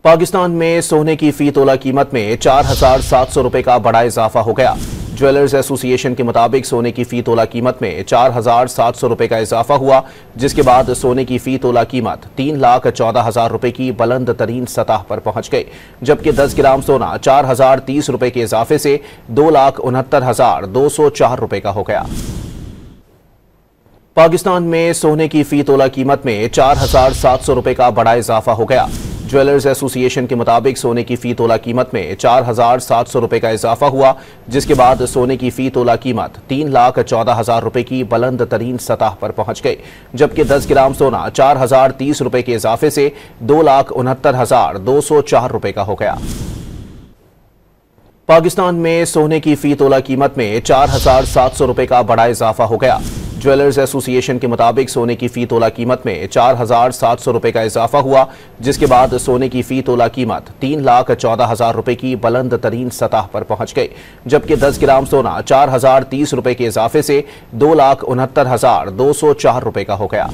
पाकिस्तान में सोने की फी तोला कीमत में 4,700 रुपए का बड़ा इजाफा हो गया। ज्वेलर्स एसोसिएशन के मुताबिक सोने की फी तोला कीमत में 4,700 रुपए का इजाफा हुआ, जिसके बाद सोने की फी तोला कीमत 3,14,000 रुपए की बुलंद तरीन सतह पर पहुंच गई, जबकि 10 ग्राम सोना 4,030 रुपए के इजाफे से 2,69,204 रुपए का हो गया। पाकिस्तान में सोने की फी तोला कीमत में 4,700 रुपए का बड़ा इजाफा हो गया। ज्वेलर्स एसोसिएशन के मुताबिक सोने की फी तोला कीमत में 4,700 रुपए का इजाफा हुआ, जिसके बाद सोने की फी तोला कीमत 3,14,000 रुपए की बुलंद तरीन सतह पर पहुंच गई, जबकि 10 ग्राम सोना 4,030 रुपए के इजाफे से 2,69,204 रुपए का हो गया। पाकिस्तान में सोने की फी तोला कीमत में 4,700 रुपए का बड़ा इजाफा हो गया। ज्वेलर्स एसोसिएशन के मुताबिक सोने की फी तोला कीमत में 4,700 रुपए का इजाफा हुआ, जिसके बाद सोने की फी तोला कीमत 3,14,000 रुपए की बुलंद तरीन सतह पर पहुंच गई, जबकि 10 ग्राम सोना 4,030 रुपए के इजाफे से 2,69,204 रुपए का हो गया।